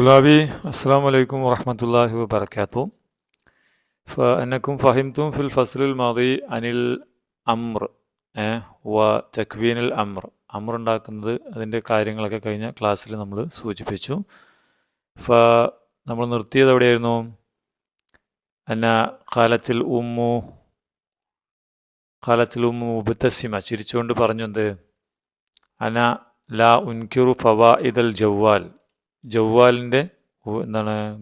طلابي السلام عليكم ورحمة الله وبركاته. فأنكم فهمتم في الفصل الماضي عن الأمر وتكوين الأمر. അമർ ഉണ്ടാക്കുന്നത് അതിൻ്റെ കാര്യങ്ങളൊക്കെ കഴിഞ്ഞ ക്ലാസ്സിൽ നമ്മൾ സൂചിപ്പിച്ചു. നമ്മൾ നിർത്തിയത് എവിടെയായിരുന്നു? അന്ന കാലത്തിൽ ഉമ്മു മുബത്തസിമ ചിരിച്ചുകൊണ്ട് പറഞ്ഞു എന്ത്? അന ലാ ഉൻകിറു ഫവാഇദൽ ജവ്വാലിൻ്റെ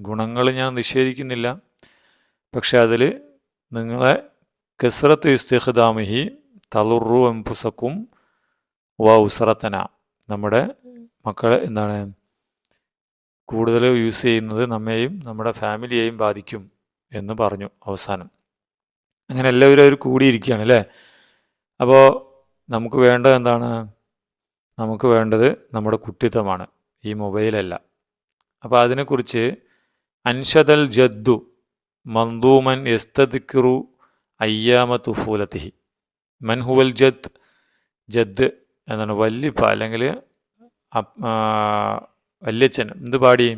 ഗുണങ്ങൾ ഞാൻ നിഷേധിക്കുന്നില്ല, പക്ഷെ അതിൽ നിങ്ങളെ കസ്റത്ത് ഇസ്തിഖ്ദാമിഹി തളുറു അൻഫുസക്കും വ ഉസ്റത്തന, നമ്മുടെ മക്കളെ കൂടുതൽ യൂസ് ചെയ്യുന്നത് നമ്മെയും നമ്മുടെ ഫാമിലിയെയും ബാധിക്കും എന്ന് പറഞ്ഞു അവസാനം. അങ്ങനെ എല്ലാവരും അവർ കൂടിയിരിക്കുകയാണ് അല്ലേ. അപ്പോൾ നമുക്ക് വേണ്ടത് എന്താണ്? നമുക്ക് വേണ്ടത് നമ്മുടെ കുട്ടിത്തമാണ്, ഈ മൊബൈലല്ല. അപ്പോൾ അതിനെക്കുറിച്ച് അൻഷദൽ ജദ്ദു മന്ദൂമൻ യസ്തദിക്റു അയ്യാമ തുഫൂലത്തിഹി. മൻ ഹുവൽ ജദ് എന്നാണ് വല്യപ്പ അല്ലെങ്കിൽ വല്യച്ഛൻ എന്ത് പാടി?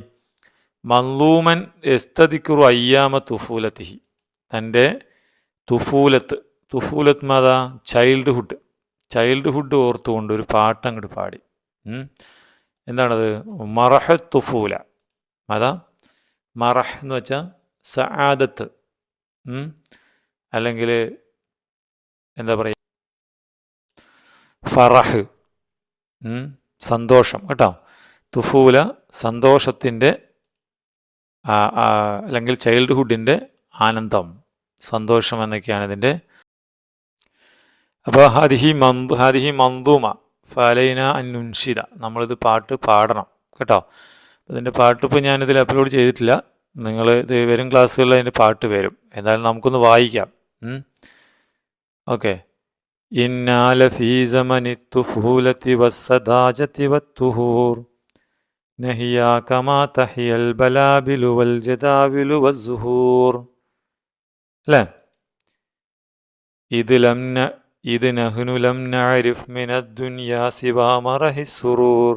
മന്ദൂമൻ യസ്തദിക്റു അയ്യാമ തുഫൂലത്തിഹി, തൻ്റെ തുഫൂലത്ത് മാതാ ചൈൽഡ്ഹുഡ് ഓർത്തുകൊണ്ട് ഒരു പാട്ടങ്ങോട്ട് പാടി. എന്താണത്? മറഹ തുഫൂല. അതാ മറഹ് എന്ന് വെച്ചാൽ സആദത്ത്, അല്ലെങ്കിൽ എന്താ പറയുക, ഫറഹ്, സന്തോഷം കേട്ടോ. തുഫൂല സന്തോഷത്തിൻ്റെ അല്ലെങ്കിൽ ചൈൽഡ്ഹുഡിൻ്റെ ആനന്ദം, സന്തോഷം എന്നൊക്കെയാണ് ഇതിൻ്റെ. അപ്പോൾ ഹാദിഹി മന്ദൂമ ഫലൈന അന്നുൻഷിദ, നമ്മളിത് പാട്ട് പാടണം കേട്ടോ. ഇതിൻ്റെ പാട്ടിപ്പോൾ ഞാനിതിൽ അപ്ലോഡ് ചെയ്തിട്ടില്ല, നിങ്ങൾ ഇത് വരും ക്ലാസ്സുകളിൽ അതിൻ്റെ പാട്ട് വരും. എന്തായാലും നമുക്കൊന്ന് വായിക്കാം. ഓക്കെ. ഇന്നാ ലഫീ സമനി തുഫൂലത്തി വസ്സദാജത്തി വത്തുഹൂർ നഹിയാ കമാ തഹിയൽ ബലാബിലു വൽ ജദാവിലു വസ്സുഹൂർ. അല്ലേ? ഇത് നഹ്നു ലം നഅരിഫ് മിനദ്ദുനിയാ സിവാ മറഹി സുറൂർ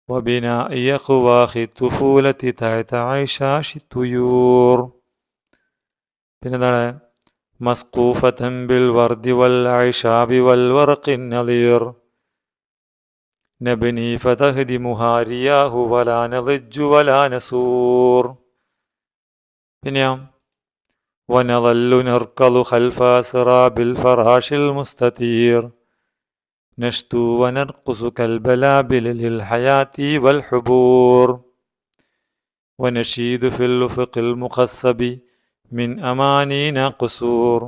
വബിനാഇ ഖവാഖി തുഫൂലത്തി തഅത ഐശാശി തുയൂർ. പിന്നെന്താണ്? മസ്കൂഫതൻ ബിൽ വർദി വൽ ഐശാബി വൽ വർഖിൻ നളീർ നബ്നി ഫതഹ്ദിമുഹാ റിയാഹു വലാ നളജ്ജു വലാ നസൂർ. പിന്നെയോ وَنَظَلُّ نَرْكَضُ خَلْفَ أَسْرَابِ الْفَرَاشِ الْمُسْتَطِيرِ نَشْدُو وَنَرْقُصُ كَالْبَلَابِلِ لِلْحَيَاةِ وَالْحُبُورِ وَنَشِيدُ فِي الْأُفُقِ الْمُخَصَّبِ مِنْ أَمَانِينَا قُصُورِ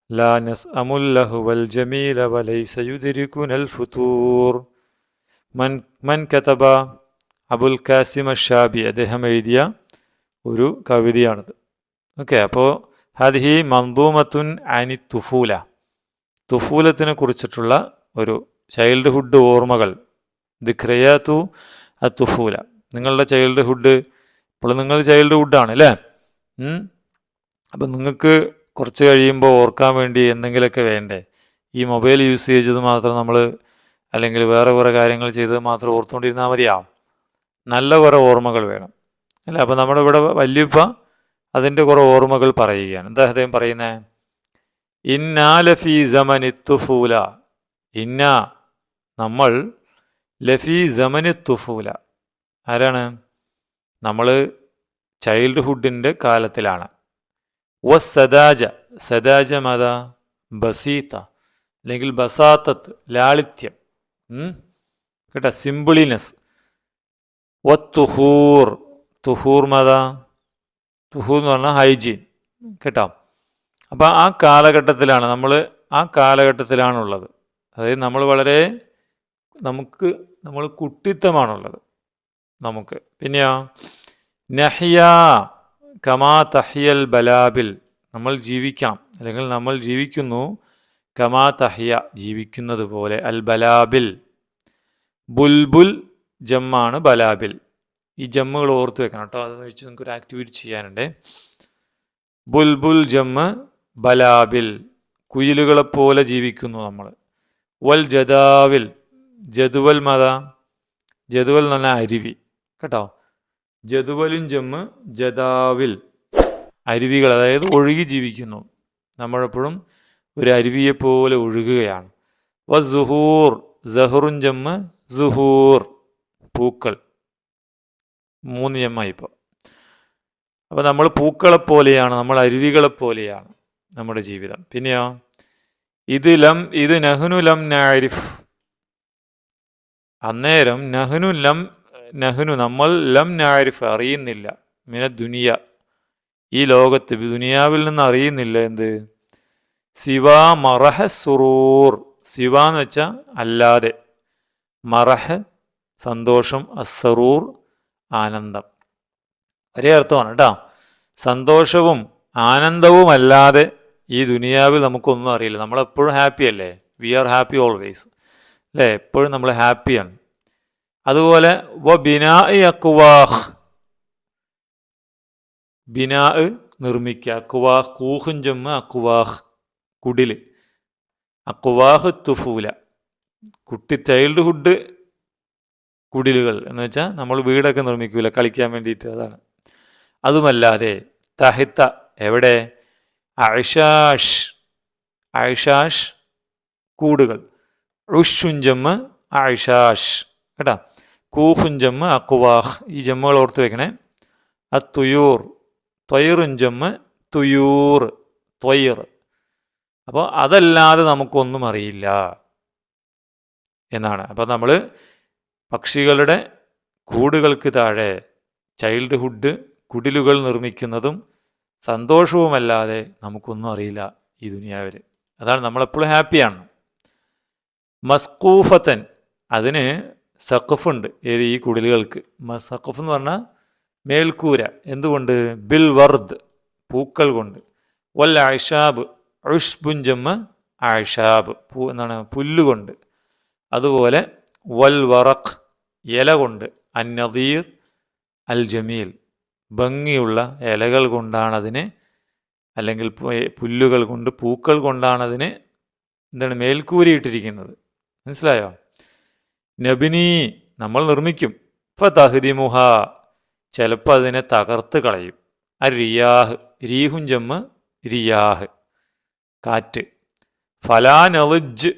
لَا نَسْأَمُ اللَّهْوَ الْجَمِيلَ وَلَيْسَ يُدْرِكُنَا الْفُتُورِ. മൻ കതബ അബുൽ കാസിം അഷാബി, അദ്ദേഹം എഴുതിയ ഒരു കവിതയാണിത്. ഓക്കെ. അപ്പോൾ ഹാദിഹി മന്ദൂമത്തുൻ അനി തുഫൂലത്തിനെ കുറിച്ചിട്ടുള്ള ഒരു ചൈൽഡ്ഹുഡ് ഓർമ്മകൾ. ദിക്റയാത്തു തുഫൂല, നിങ്ങളുടെ ചൈൽഡ്ഹുഡ്. ഇപ്പോൾ നിങ്ങൾ ചൈൽഡ്ഹുഡാണ് അല്ലേ. അപ്പം നിങ്ങൾക്ക് കുറച്ച് കഴിയുമ്പോൾ ഓർക്കാൻ വേണ്ടി എന്തെങ്കിലുമൊക്കെ വേണ്ടേ? ഈ മൊബൈൽ യൂസ് ചെയ്തത് മാത്രം നമ്മൾ, അല്ലെങ്കിൽ വേറെ കുറേ കാര്യങ്ങൾ ചെയ്തത് മാത്രം ഓർത്തുകൊണ്ടിരുന്നാൽ മതിയാവും. നല്ല കുറേ ഓർമ്മകൾ വേണം അല്ലേ. അപ്പം നമ്മുടെ ഇവിടെ വല്യപ്പ അതിൻ്റെ കുറേ ഓർമ്മകൾ പറയുകയാണ്. എന്താ അദ്ദേഹം പറയുന്നത്? ഇന്നാ ലഫീ സമനി തുഫൂല, നമ്മൾ ലഫീ സമനി തുഫൂല. ആരാണ്? നമ്മൾ ചൈൽഡ്ഹുഡിൻ്റെ കാലത്തിലാണ്. സദാജ മത ബസീത്ത, അല്ലെങ്കിൽ ബസാത്തത്ത്, ലാളിത്യം കേട്ടോ, സിംപിളിനെസ്. തുഹൂർ മത, തുഹൂർ എന്ന് പറഞ്ഞാൽ ഹൈജീൻ കേട്ടോ. അപ്പം ആ കാലഘട്ടത്തിലാണ് നമ്മളുള്ളത്. അതായത് നമ്മൾ കുട്ടിത്തമാണുള്ളത് നമുക്ക്. പിന്നെയോ നഹിയ കമാ തഹിയൽ ബലാബിൽ, നമ്മൾ ജീവിക്കണം, അല്ലെങ്കിൽ നമ്മൾ ജീവിക്കുന്നു. കമാ തഹിയ, ജീവിക്കുന്നത് പോലെ. അൽ ബലാബിൽ, ബുൽബുൽ ജമ്മാണ് ബലാബിൽ. ഈ ജമ്മുകൾ ഓർത്ത് വെക്കണം കേട്ടോ, അത് വെച്ച് നിങ്ങൾക്ക് ഒരു ആക്ടിവിറ്റി ചെയ്യാനുണ്ട്. ബുൽബുൽ ജമ്മ് ബലാബിൽ, കുയിലുകളെപ്പോലെ ജീവിക്കുന്നു നമ്മൾ. വൽ ജദാവിൽ, ജദുവൽ മത, ജദുവൽ എന്ന് പറഞ്ഞാൽ അരുവി കേട്ടോ. ജദുവലും ജമ്മ് ജദാവിൽ, അരുവികൾ, അതായത് ഒഴുകി ജീവിക്കുന്നു. നമ്മളെപ്പോഴും ഒരു അരുവിയെപ്പോലെ ഒഴുകുകയാണ്. വസുഹൂർ, സഹറുൻ ജമ്മ് സുഹൂർ, പൂക്കൾ, 3 ജമ്മായി ഇപ്പോൾ. അപ്പോൾ നമ്മൾ പൂക്കളെപ്പോലെയാണ്, നമ്മൾ അരുവികളെപ്പോലെയാണ് നമ്മുടെ ജീവിതം. പിന്നെയോ ഇത് നഹ്നു ലം നാരിഫ്, അന്നേരം നഹ്നു നമ്മൾ ലം നാരിഫ് അറിയുന്നില്ല, മിന ദുനിയ ഈ ലോകത്ത്, ദുനിയാവിൽ നിന്ന് അറിയുന്നില്ല എന്ത്, സിവാ മറഹ സുറൂർ, സിവ എന്ന് വെച്ചാൽ അല്ലാതെ, മറഹ് സന്തോഷം, അസറൂർ ആനന്ദം, ഒരേ അർത്ഥമാണ് കേട്ടോ. സന്തോഷവും ആനന്ദവും അല്ലാതെ ഈ ദുനിയാവിൽ നമുക്കൊന്നും അറിയില്ല. നമ്മളെപ്പോഴും ഹാപ്പി അല്ലേ, വി ആർ ഹാപ്പി ഓൾവേസ് അല്ലേ, എപ്പോഴും നമ്മൾ ഹാപ്പിയാണ്. അതുപോലെ വ ബിനാ അക്വാഹ്, ബിനാ നിർമ്മിക്കുക, അക്വാഹ് കൂഹുൻ ജമ്മ അക്വാഹ് കുടില്, അക്വാഹ് തുഫൂല ചൈൽഡ്ഹുഡ് കുടിലുകൾ എന്ന് വെച്ചാൽ നമ്മൾ വീടൊക്കെ നിർമ്മിക്കൂല കളിക്കാൻ വേണ്ടിയിട്ട്, അതാണ്. അതുമല്ലാതെ തഹിത്ത എവിടെ, അഴ്ഷാഷ്, അഴ്ഷാഷ് കൂടുകൾ, ഉഷുഞ്ചമ്മ് അഴ്ഷാഷ് കേട്ടാ, കൂഹുഞ്ചമ്മ് അക്വാഹ്, ഈ ജമ്മുകൾ ഓർത്ത് വെക്കണേ. തുയൂർ, ത്വയറുഞ്ചമ്മ് തുയൂർ, ത്വയർ. അപ്പോൾ അതല്ലാതെ നമുക്കൊന്നും അറിയില്ല എന്നാണ്. അപ്പോൾ നമ്മൾ പക്ഷികളുടെ കൂടുകൾക്ക് താഴെ ചൈൽഡ്ഹുഡ് കുടിലുകൾ നിർമ്മിക്കുന്നതും സന്തോഷവുമല്ലാതെ നമുക്കൊന്നും അറിയില്ല ഈ ദുനിയാവിൽ. അതാണ് നമ്മളെപ്പോഴും ഹാപ്പിയാണ്. മസ്കൂഫത്തൻ, അതിന് സഖഫുണ്ട്, ഏത് ഈ കുടിലുകൾക്ക്. സഖഫ് എന്ന് പറഞ്ഞാൽ മേൽക്കൂര, എന്തുകൊണ്ട്, ബിൽ വർദ് പൂക്കൾ കൊണ്ട്, വൽ അഷാബ്, ഉഷ്ബുഞ്ചമ്മ് അഷാബ് എന്താണ് പുല്ലുകൊണ്ട്, അതുപോലെ വൽ വറഖ് ഇല കൊണ്ട്, അന്നദീർ അൽ ജമീൽ ഭംഗിയുള്ള ഇലകൾ കൊണ്ടാണതിന്, അല്ലെങ്കിൽ പുല്ലുകൾ കൊണ്ട് പൂക്കൾ കൊണ്ടാണതിന് എന്താണ് മേൽക്കൂരയിട്ടിരിക്കുന്നത്. മനസ്സിലായോ? നബിനി നമ്മൾ നിർമ്മിക്കും, ഫതഹ്ദിമുഹ ചിലപ്പോൾ അതിനെ തകർത്ത് കളയും, റിയാഹ് രീഹുൻ ജമ്മ് റിയാഹ് കാറ്റ്, ഫലാ നളിജ്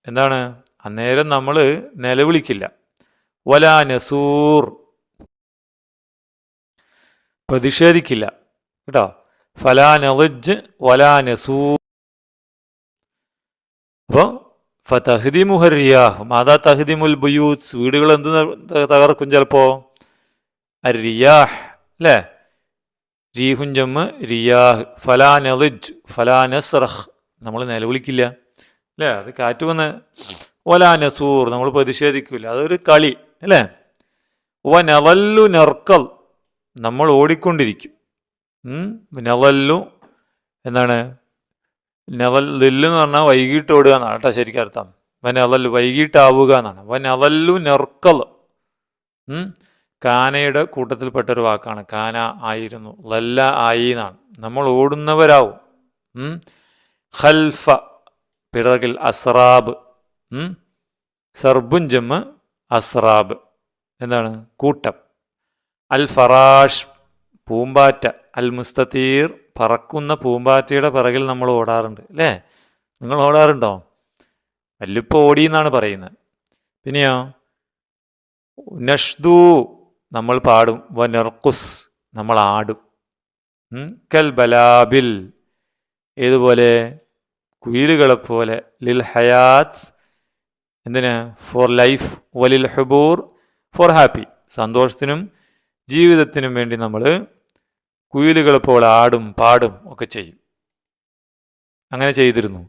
എന്താണ് അന്നേരം നമ്മൾ നിലവിളിക്കില്ല, വലാ നസൂർ പ്രതിഷേധിക്കില്ല കേട്ടോ, ഫലാ നളിജ് വലാ നസൂർ. അപ്പോൾ ഫതഹ്ദിമുഹ റിയാഹ്, മാതാ തഹ്ദിമുൽ ബുയൂത്ത് വീടുകൾ എന്ത് തകർക്കും ചിലപ്പോൾ, റിയാഹ് അല്ലേ, രീഹുൻ ജമ്മ് റിയാഹ്, ഫലാ നളിജ് ഫലാ നസ്റഹ് നമ്മൾ നിലവിളിക്കില്ല അല്ലേ, അത് കാറ്റ് വന്ന്, വലാ നസൂർ നമ്മൾ പ്രതിഷേധിക്കില്ല, അതൊരു കളി അല്ലേ. വ നവല്ലു നർക്കൽ നമ്മൾ ഓടിക്കൊണ്ടിരിക്കും, നവല്ലു എന്താണ്, നവല്ല് എന്ന് പറഞ്ഞാൽ വൈകിട്ട് ഓടുക എന്നാണ് കേട്ടോ ശരിക്കും അർത്ഥം. വനവല്ലു വൈകിട്ടാവുക എന്നാണ്. വനവല്ലു നർക്കൽ കാനയുടെ കൂട്ടത്തിൽപ്പെട്ടൊരു വാക്കാണ്. കാന ആയിരുന്നു, ലല്ല ആയി എന്നാണ്, നമ്മൾ ഓടുന്നവരാവും. ഖൽഫ പിറകിൽ, അസ്രാബ് സർബുൻ ജമ്മ് അസ്രാബ് എന്താണ് കൂട്ടം, അൽ ഫറാഷ് പൂമ്പാറ്റ, അൽ മുസ്തതീർ പറക്കുന്ന പൂമ്പാറ്റയുടെ പിറകിൽ നമ്മൾ ഓടാറുണ്ട് അല്ലേ, നിങ്ങൾ ഓടാറുണ്ടോ? വല്ലിപ്പോൾ ഓടി എന്നാണ് പറയുന്നത്. പിന്നെയോ നഷ്ദു നമ്മൾ പാടും, വ നർക്കുസ് നമ്മൾ ആടും, കൽ ബലാബിൽ ഏതുപോലെ കുയിലുകളെപ്പോലെ, ലിൽ ഹയാത്ത് എന്തിന് ഫോർ ലൈഫ്, വലിൽ ഹുബൂർ ഫോർ ഹാപ്പി സന്തോഷത്തിനും ജീവിതത്തിനും വേണ്ടി നമ്മൾ കുയിലുകളെപ്പോലെ ആടും പാടും ഒക്കെ ചെയ്യും. അങ്ങനെ ചെയ്തിരുന്നു.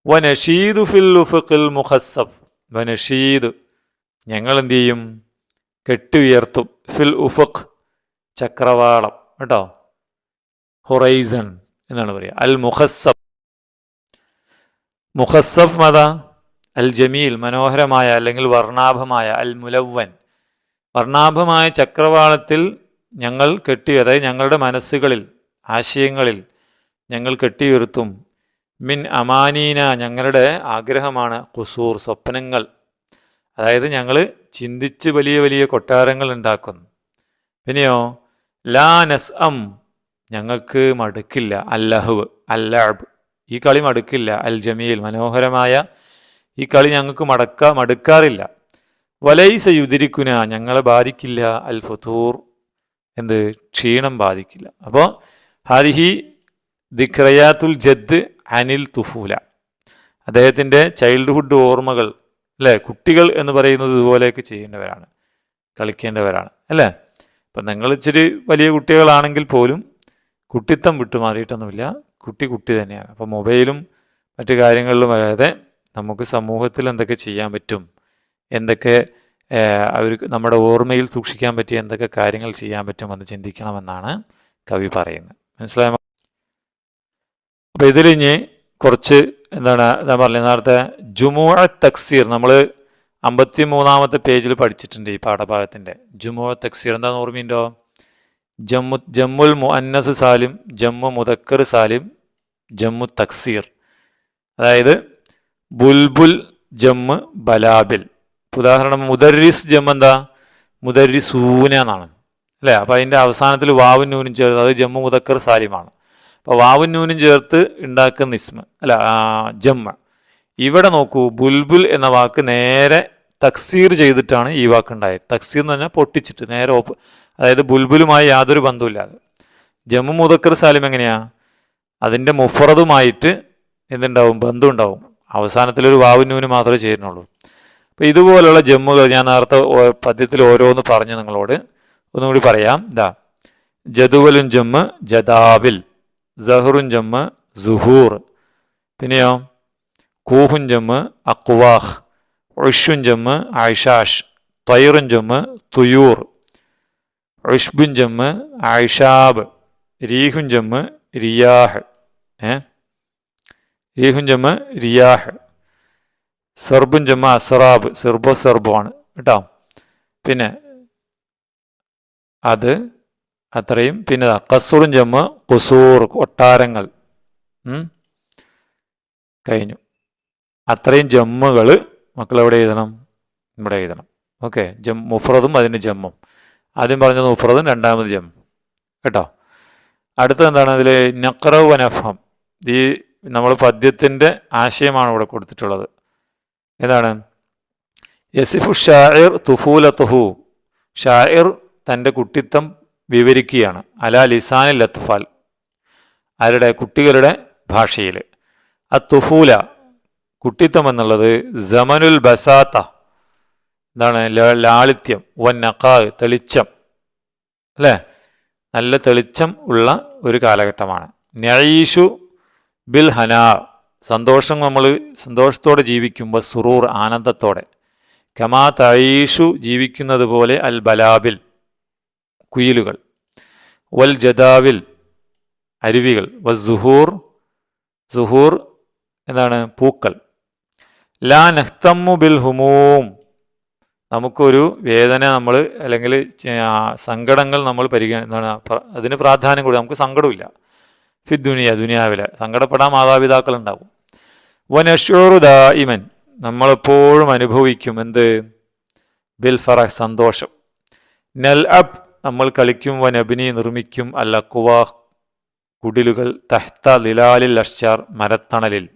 വനഷീദു ഫിൽ ഉഫുഖിൽ മുഖസ്സഫ്, വനഷീദ് ഞങ്ങൾ എന്തു ചെയ്യും, കെട്ടി ഉയർത്തും, ഫിൽ ഉഫുഖ് ചക്രവാളം കേട്ടോ, ഹൊറൈസൺ എന്നാണ് പറയുക. അൽ മുഖസ്സഫ്, മുഖസ്സഫ് മത അൽ ജമീൽ മനോഹരമായ അല്ലെങ്കിൽ വർണ്ണാഭമായ, അൽ മുലവ്വൻ വർണ്ണാഭമായ ചക്രവാളത്തിൽ ഞങ്ങൾ കെട്ടി, അതായത് ഞങ്ങളുടെ മനസ്സുകളിൽ ആശയങ്ങളിൽ ഞങ്ങൾ കെട്ടിയുയർത്തും, മിൻ അമാനീന ഞങ്ങളുടെ ആഗ്രഹമാണ്, ഖുസൂർ സ്വപ്നങ്ങൾ, അതായത് ഞങ്ങൾ ചിന്തിച്ച് വലിയ വലിയ കൊട്ടാരങ്ങൾ ഉണ്ടാക്കുന്നു. പിന്നെയോ ലാ നസ് ഞങ്ങൾക്ക് മടുക്കില്ല, അല്ലഹുവ് അല്ലഅബ് ഈ കളി മടുക്കില്ല, അൽ ജമീൽ മനോഹരമായ ഈ കളി ഞങ്ങൾക്ക് മടുക്കാറില്ല. വലൈസ യുദിരിക്കുന ഞങ്ങളെ ബാധിക്കില്ല, അൽ ഫുതൂർ എന്ത് ക്ഷീണം ബാധിക്കില്ല. അപ്പോൾ ഹാരിഹി ദിക്റയാത്തുൽ ജദ് അനിൽ തുഫൂല, അദ്ദേഹത്തിൻ്റെ ചൈൽഡ്ഹുഡ് ഓർമ്മകൾ അല്ലേ. കുട്ടികൾ എന്ന് പറയുന്നത് ഇതുപോലെയൊക്കെ ചെയ്യേണ്ടവരാണ്, കളിക്കേണ്ടവരാണ് അല്ലേ. ഇപ്പം നിങ്ങൾ ഇച്ചിരി വലിയ കുട്ടികളാണെങ്കിൽ പോലും കുട്ടിത്തം വിട്ടുമാറിയിട്ടൊന്നുമില്ല, കുട്ടി തന്നെയാണ്. അപ്പോൾ മൊബൈലും മറ്റു കാര്യങ്ങളിലും വരാതെ നമുക്ക് സമൂഹത്തിൽ എന്തൊക്കെ ചെയ്യാൻ പറ്റും, എന്തൊക്കെ അവർക്ക് നമ്മുടെ ഓർമ്മയിൽ സൂക്ഷിക്കാൻ പറ്റിയ എന്തൊക്കെ കാര്യങ്ങൾ ചെയ്യാൻ പറ്റുമെന്ന് ചിന്തിക്കണമെന്നാണ് കവി പറയുന്നത്. മനസ്സിലായോ? അപ്പോൾ ഇതിലിഞ്ഞ് കുറച്ച് എന്താണ് ഞാൻ പറഞ്ഞത് നേരത്തെ ജുമുഅ തക്സീർ നമ്മൾ 53-ാമത്തെ പേജിൽ പഠിച്ചിട്ടുണ്ട് ഈ പാഠഭാഗത്തിൻ്റെ. ജുമുഅ തക്സീർ എന്താണെന്ന് ഓർമ്മയുണ്ടോ? ജമ്മുൽ മുഅന്നസ് സാലിം, ജമ്മു മുദക്കർ സാലിം, ജമ്മു തക്സീർ. അതായത് ബുൽബുൽ ജമ്മ് ബലാബിൽ. ഉദാഹരണം മുദരിസ് ജമ്മ് എന്താ? മുദരിസൂന എന്നാണ് അല്ലേ. അപ്പോൾ അതിൻ്റെ അവസാനത്തിൽ വാവും നൂനും ചേർത്ത് അത് ജമ്മു മുദക്കർ സാലിമാണ്. അപ്പോൾ വാവും നൂനും ചേർത്ത് ഉണ്ടാക്കുന്ന ഇസ്മ അല്ല ജമ്മ. ഇവിടെ നോക്കൂ, ബുൽബുൽ എന്ന വാക്ക് നേരെ തക്സീർ ചെയ്തിട്ടാണ് ഈ വാക്ക് ഉണ്ടായത്. തക്സീർ എന്ന് പറഞ്ഞാൽ പൊട്ടിച്ചിട്ട് നേരെ അതായത് ബുൽബുലുമായി യാതൊരു ബന്ധവുമില്ലാതെ. ജമ്മു മുദക്കർ സാലിം എങ്ങനെയാ? അതിൻ്റെ മുഫറദുമായിട്ട് എന്തുണ്ടാവും? ബന്ധം ഉണ്ടാവും. അവസാനത്തിലൊരു വാവും നൂനും മാത്രമേ ചേരുന്നുള്ളൂ. അപ്പോൾ ഇതുപോലുള്ള ജമ്മുകൾ ഞാൻ നേരത്തെ പദ്യത്തിൽ ഓരോന്ന് പറഞ്ഞു നിങ്ങളോട് ഒന്നുകൂടി പറയാം. ഇതാ ജദുവലുൻ ജമ്മ് ജദാവിൽ, സഹറുൻ ജമ്മ് സുഹൂർ, പിന്നെയോ കൂഹുൻ ജമ്മ് അക്വാഹ്, ഉഷുൻ ജമ്മ് ഐഷാഷ്, തൈറുൻ ജമ്മ് തുയൂർ, ഉഷ്ബുൻ ജമ്മ് ഐഷാബ്, രീഹുൻ ജമ്മ് റിയാഹ്, രീഹുൻ ജമ്മ് റിയാഹ്, സെർബുൻ ജമ്മ് അസറാബ്, സെർബോ ആണ് കേട്ടോ. പിന്നെ അത് അത്രയും. പിന്നെ കസുറുൻ ജമ്മ് കുസൂർ, കൊട്ടാരങ്ങൾ. കഴിഞ്ഞു. അത്രയും ജമ്മുകൾ മക്കൾ എവിടെ എഴുതണം? ഇവിടെ എഴുതണം. ഓക്കെ. മുഫ്രദും അതിന് ജമ്മും. ആദ്യം പറഞ്ഞത് മുഫ്രദും, രണ്ടാമത് ജമ്മ് കേട്ടോ. അടുത്തത് എന്താണ്? അതിൽ നഖ്റഉ വ നഫ്ഹം. ഈ നമ്മൾ പദ്യത്തിൻ്റെ ആശയമാണ് ഇവിടെ കൊടുത്തിട്ടുള്ളത്. എന്താണ്? യസിഫു ഷാഇർ തുഫൂലത്തുഹു, ഷാഇർ തൻ്റെ കുട്ടിത്തം വിവരിക്കുകയാണ്. അലാ ലിസാനിൽ അത്ഫാൽ, ആരുടെ? കുട്ടികളുടെ ഭാഷയിൽ. അത്തുഫൂല കുട്ടിത്തം എന്നുള്ളത് സമനുൽ ബസാത്ത, എന്താണ്? ലാളിത്യം, വൻ നഖാ തെളിച്ചം അല്ലേ, നല്ല തെളിച്ചം ഉള്ള ഒരു കാലഘട്ടമാണ്. നഈഷു ബിൽ ഹനാ സന്തോഷം, നമ്മൾ സന്തോഷത്തോടെ ജീവിക്കുമ്പോൾ സുറൂർ ആനന്ദത്തോടെ. കമാ തഈഷു ജീവിക്കുന്നത് പോലെ അൽ ബലാബിൽ കുയിലുകൾ, വൽ ജദാവിൽ അരുവികൾ, വസ്സുഹൂർ സുഹൂർ എന്താണ്? പൂക്കൾ. ലാ നഹ്തമ്മു ബിൽ ഹുമൂം നമുക്കൊരു വേദന നമ്മൾ അല്ലെങ്കിൽ സങ്കടങ്ങൾ നമ്മൾ എന്താണ് അതിന് പ്രാധാന്യം കൊടുക്കുക. നമുക്ക് സങ്കടമില്ല. ദുനിയാവിലെ സങ്കടപ്പെടാൻ മാതാപിതാക്കൾ ഉണ്ടാവും. വനഷൂറു ദായിമൻ നമ്മളെപ്പോഴും അനുഭവിക്കും എന്ത്? ബിൽ ഫറഹ് സന്തോഷം. നൽ അബ് നമ്മൾ കളിക്കും, വനബിനി നിർമ്മിക്കും, അൽ അഖ്വാ കുടിലുകൾ, തഹ്ത ലിലാലിൽ അഷ്ജാർ മരത്തണലിൽ,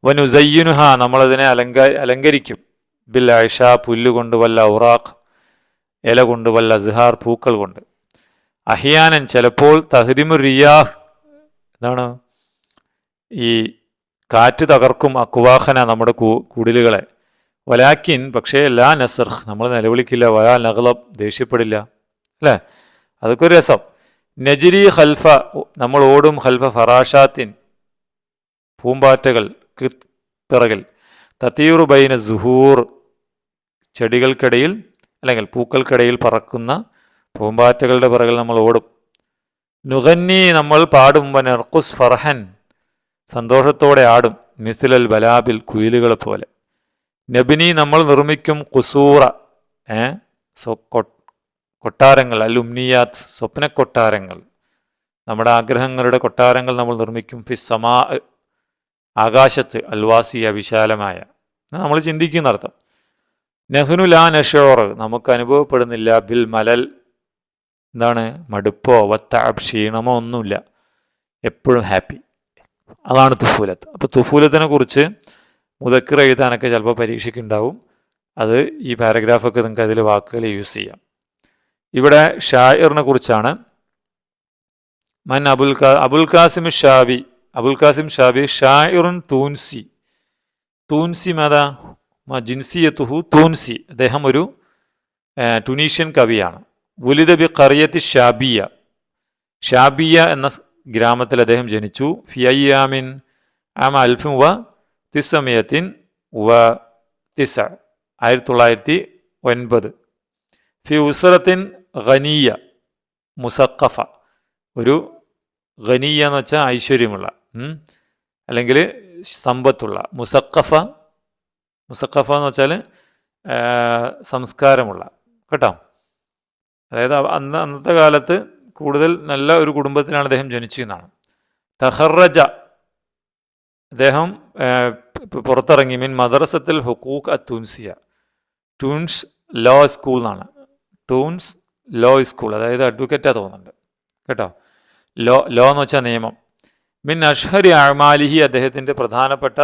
വനുസയ്യിനുഹ നമ്മളതിനെ അലങ്കരിക്കും, ബിൽ ഐഷ പുല്ലുകൊണ്ട്, വല്ല ഔറാഖ് ഇല കൊണ്ട്, വല്ല അസ്ഹാർ പൂക്കൾ കൊണ്ട്. അഹിയാനൻ ചിലപ്പോൾ, തഹ്ദിമു റിയാഹ് എന്താണ്? ഈ കാറ്റ് തകർക്കും, അക്വാഹന നമ്മുടെ കുടിലുകളെ. വലാക്കിൻ പക്ഷേ ലാ നസർഹ് നമ്മൾ നിലവിളിക്കില്ല, വലാ നഗ്ലബ് ദേഷ്യപ്പെടില്ല അല്ലേ. അതൊക്കെ ഒരു രസം. നജിരി ഖൽഫ നമ്മൾ ഓടും, ഖൽഫ ഫറാഷാത്തിൻ പൂമ്പാറ്റകൾ പിറകിൽ, തതീറു ബൈന സുഹൂർ ചെടികൾക്കിടയിൽ അല്ലെങ്കിൽ പൂക്കൾക്കിടയിൽ പറക്കുന്ന പൂമ്പാറ്റകളുടെ പിറകിൽ നമ്മൾ ഓടും. നുഗന്നി നമ്മൾ പാടും, വനർഖുസ് ഫർഹൻ സന്തോഷത്തോടെ ആടും, മിസ്ലൽ ബലാബിൽ കുയിലുകളെ പോലെ. നബിനി നമ്മൾ നിർമ്മിക്കും, കുസൂറ കൊട്ടാരങ്ങൾ, അൽ ഉംനിയാത്ത് സ്വപ്നക്കൊട്ടാരങ്ങൾ, നമ്മുടെ ആഗ്രഹങ്ങളുടെ കൊട്ടാരങ്ങൾ നമ്മൾ നിർമ്മിക്കും. ഫിസ്സമാ ആകാശത്ത്, അൽവാസിയ വിശാലമായ, നമ്മൾ ചിന്തിക്കുന്നർത്ഥം. നെഹ്നു ലാ നഷോർ നമുക്ക് അനുഭവപ്പെടുന്നില്ല, ബിൽ മലൽ എന്താണ് മടുപ്പോ വത്താബ് ക്ഷീണമോ ഒന്നുമില്ല, എപ്പോഴും ഹാപ്പി. അതാണ് തുഫൂലത്ത്. അപ്പോൾ തുഫൂലത്തിനെ കുറിച്ച് മുദക്കിർ എഴുതാനൊക്കെ ചിലപ്പോൾ പരീക്ഷയ്ക്ക് ഉണ്ടാവും. അത് ഈ പാരഗ്രാഫൊക്കെ നിങ്ങൾക്ക് അതിൽ വാക്കുകൾ യൂസ് ചെയ്യാം. ഇവിടെ ഷായിറിനെ കുറിച്ചാണ്. മൻ അബുൽ ഖാസിം ഷാബി. അബുൽ ഖാസിം ഷാബി ഷായിറുൻ തൂൻസി. തൂൻസി മാതാ ജിൻസിയത്തുഹു തൂൻസി. അദ്ദേഹം ഒരു ടുനീഷ്യൻ കവിയാണ്. വുലിദ ബി ഖറിയത്തി ഷാബിയ. ഷാബിയ എന്ന ഗ്രാമത്തിൽ അദ്ദേഹം ജനിച്ചു. ഫി അയ്യാമിൻ ആമ അൽഫിൻ വ തിസ്സമിയത്തിൻ വ തിസ 1909. ഫി ഉസ്റത്തിൻ ഖനിയ മുസഖഫ. ഒരു ഖനിയ എന്ന് വെച്ചാൽ ഐശ്വര്യമുള്ള അല്ലെങ്കിൽ സമ്പത്തുള്ള. മുസഖഫ എന്ന് വെച്ചാൽ സംസ്കാരമുള്ള കേട്ടോ. അതായത് അന്നത്തെ കാലത്ത് കൂടുതൽ നല്ല ഒരു കുടുംബത്തിലാണ് അദ്ദേഹം ജനിച്ചതെന്നാണ്. തഖറജ. അദ്ദേഹം പുറത്തിറങ്ങി മിൻ മദ്രസത്തിൽ ഹുഖൂഖ് അത്തൂൻസിയ. ട്യൂൺസ് ലോ സ്കൂൾ എന്നാണ്. ട്യൂൺസ് ലോ സ്കൂൾ, അതായത് അഡ്വക്കേറ്റാ തോന്നുന്നുണ്ട് കേട്ടോ. ലോ എന്ന് വെച്ചാൽ നിയമം. മിൻ അഷ്ഹരി അഅ്മാലിഹി. അദ്ദേഹത്തിൻ്റെ പ്രധാനപ്പെട്ട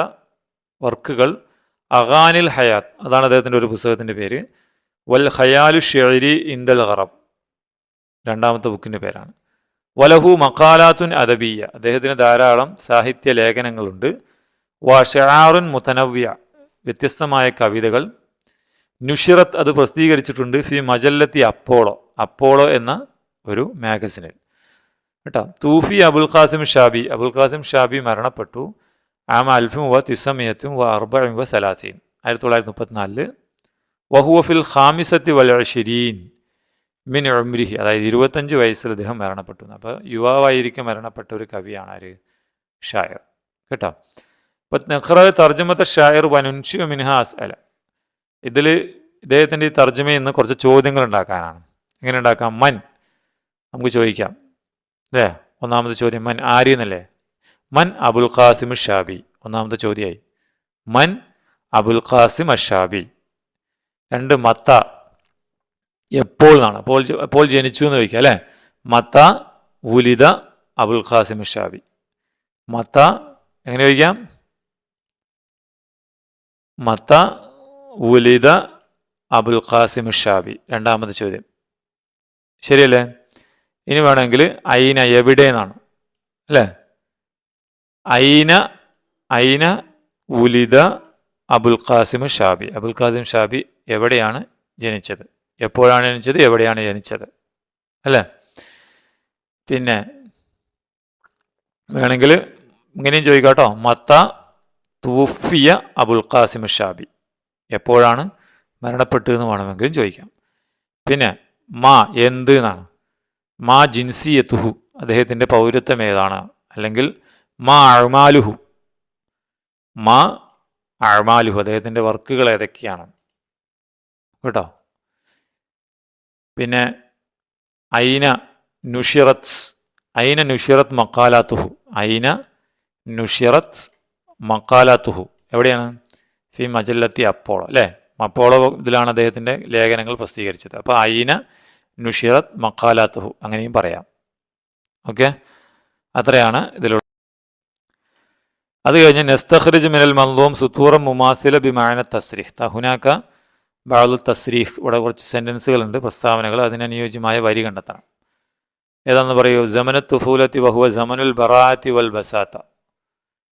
വർക്കുകൾ അഗാനിൽ ഹയാത്ത്, അതാണ് അദ്ദേഹത്തിൻ്റെ ഒരു പുസ്തകത്തിൻ്റെ പേര്. വൽ ഖയാലു ഷിഅരി ഇൻദൽ ഖറബ്, രണ്ടാമത്തെ ബുക്കിൻ്റെ പേരാണ്. വലഹു മഖാലാത്തുൻ അദബിയ. അദ്ദേഹത്തിന് ധാരാളം സാഹിത്യ ലേഖനങ്ങളുണ്ട്. വഷആറുൻ മുതനവ്യ, വ്യത്യസ്തമായ കവിതകൾ. നുഷിറത്ത്, അത് പ്രസിദ്ധീകരിച്ചിട്ടുണ്ട്. ഫി മജല്ലത്തി അപ്പോളോ, അപ്പോളോ എന്ന ഒരു മാഗസിനിൽ കേട്ടോ. തൂഫി അബുൽ ഖാസിം ഷാബി. അബുൽ ഖാസിം ഷാബി മരണപ്പെട്ടു ആമ അൽഫിൻ വ തിസ്സമിയത്തും വ അർബഇൻ വ സലാസീൻ 1934. വഹുവ ഫിൽ ഖാമിസത്തി വൽ അശ്രീൻ മിൻ ഉംരിഹി, അതായത് 25 വയസ്സിൽ അദ്ദേഹം മരണപ്പെട്ടു. അപ്പോൾ യുവാവായിരിക്കും മരണപ്പെട്ട ഒരു കവിയാണ് ആര്? ഷായർ കേട്ടോ. അപ്പം നഖ്റ തർജ്ജമത്തെ ഷായർ വനുൻഷി മിൻഹ അസ്അല. ഇതിൽ ഇദ്ദേഹത്തിൻ്റെ ഈ തർജ്ജമയിൽ നിന്ന് കുറച്ച് ചോദ്യങ്ങൾ ഉണ്ടാക്കാനാണ്. എങ്ങനെ ഉണ്ടാക്കാം? മൻ, നമുക്ക് ചോദിക്കാം അല്ലേ. ഒന്നാമത്തെ ചോദ്യം മൻ, ആര് എന്നല്ലേ. മൻ അബുൽ ഖാസിം ഷാബി, ഒന്നാമത്തെ ചോദ്യമായി. മൻ അബുൽ ഖാസിം അഷാബി. 2 മത്ത, എപ്പോൾ എന്നാണ്. എപ്പോൾ ജനിച്ചു എന്ന് ചോദിക്കുക അല്ലേ. മത്ത വുലിദ അബുൽ ഖാസിം ഷാബി. മത്ത എങ്ങനെ ചോദിക്കാം? മത്ത വുലിദ അബുൽ ഖാസിം ഷാബി, രണ്ടാമത്തെ ചോദ്യം. ശരിയല്ലേ? ഇനി വേണമെങ്കിൽ ഐന, എവിടെ എന്നാണ് അല്ലേ. ഐന വുലിദ അബുൽ ഖാസിം ഷാബി. അബുൽ ഖാസിം ഷാബി എവിടെയാണ് ജനിച്ചത്, എപ്പോഴാണ് ജനിച്ചത്, എവിടെയാണ് ജനിച്ചത് അല്ലേ. പിന്നെ വേണമെങ്കിൽ ഇങ്ങനെയും ചോദിക്കാം കേട്ടോ. മത്ത തൂഫിയ അബുൽ ഖാസിം ഷാബി, എപ്പോഴാണ് മരണപ്പെട്ടതെന്ന് വേണമെങ്കിലും ചോദിക്കാം. പിന്നെ മാ, എന്ത് എന്നാണ്. മാ ജിൻസിയത്തുഹു, അദ്ദേഹത്തിൻ്റെ പൗരത്വം ഏതാണ്. അല്ലെങ്കിൽ മാ അഅ്മാലുഹു, മാ അഅ്മാലുഹു, അദ്ദേഹത്തിൻ്റെ വർക്കുകൾ ഏതൊക്കെയാണ് കേട്ടോ. പിന്നെ ഐന നുഷിറത്ത് മക്കാലാത്തുഹു. ഐന നുഷിറത്ത് മക്കാലാത്തുഹു, എവിടെയാണ്? ഫി മജല്ലത്തി അപ്പോളോ അല്ലേ. അപ്പോളോ ഇതിലാണ് അദ്ദേഹത്തിൻ്റെ ലേഖനങ്ങൾ പ്രസിദ്ധീകരിച്ചത്. അപ്പോൾ ഐന നുഷിറത്ത് മക്കാലാത്തുഹു അങ്ങനെയും പറയാം. ഓക്കെ, അത്രയാണ് ഇതിലുള്ള. അത് കഴിഞ്ഞ് നസ്തഖ്രിജ് മിനൽ മൻദൂം സുത്തൂറ മുമാസില ബിമാന തസ്രീഹ്. തഹുനാക്ക ബഅദു തസ്രീഹ്, ഇവിടെ കുറച്ച് സെൻറ്റൻസുകളുണ്ട്, പ്രസ്താവനകൾ. അതിനനുയോജ്യമായ വരി കണ്ടെത്തണം. ഏതാണെന്ന് പറയൂ. സമനത്ത് തുഫൂലത്തി വഹുവ സമനുൽ ബറാഅത്തി വൽ ബസാത്ത.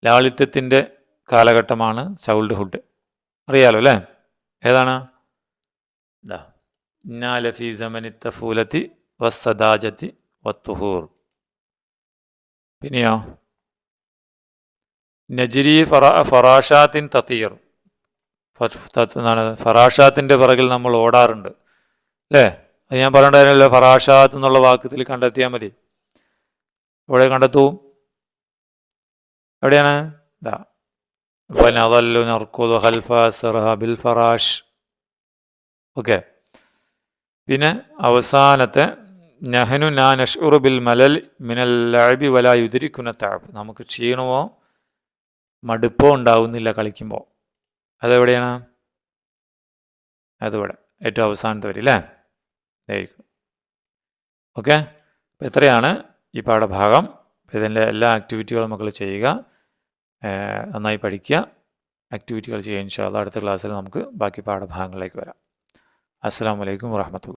ലാളിത്യത്തിൻ്റെ കാലഘട്ടമാണ് ചൈൽഡ്ഹുഡ്, അറിയാലോ അല്ലേ. ഏതാണ്? ഇന്നാ ലഫീ സമനി തഫൂലത്തി വസ്സദാജത്തി വത്തുഹൂർ. പിന്നെയോ നജ്രി ഫറാഷാത്തിൻ തതീർ. ഫറാഷാത്തിൻ്റെ പിറകിൽ നമ്മൾ ഓടാറുണ്ട് അല്ലേ. അത് ഞാൻ പറയേണ്ടതിനല്ലോ. ഫറാഷാത്ത് എന്നുള്ള വാക്കത്തിൽ കണ്ടെത്തിയാൽ മതി. എവിടെ കണ്ടെത്തൂ? എവിടെയാണ്? ബിൽ ഫറാഷ്. ഓക്കെ, പിന്നെ അവസാനത്തെ നഹ്നു നാ നഷ്ഉറു ബിൽ മലൽ മിനൽ ലഅബി വലാ യുദ്രികുന തഅബ്. നമുക്ക് ക്ഷീണമോ മടുപ്പോ ഉണ്ടാവുന്നില്ല കളിക്കുമ്പോൾ. അതെവിടെയാണ്? അതിവിടെ ഏറ്റവും അവസാനത്തെ വരി അല്ലേ. ഓക്കെ, അപ്പോൾ ഇത്രയാണ് ഈ പാഠഭാഗം. ഇതിൻ്റെ എല്ലാ ആക്ടിവിറ്റികളും മക്കൾ ചെയ്യുക, നന്നായി പഠിക്കുക, ആക്ടിവിറ്റികൾ ചെയ്യുക. ഇൻഷാ അല്ലാഹ് അടുത്ത ക്ലാസ്സിൽ നമുക്ക് ബാക്കി പാഠഭാഗങ്ങളിലേക്ക് വരാം. അസ്സലാമു അലൈക്കും വറഹ്മത്തുള്ളാഹി.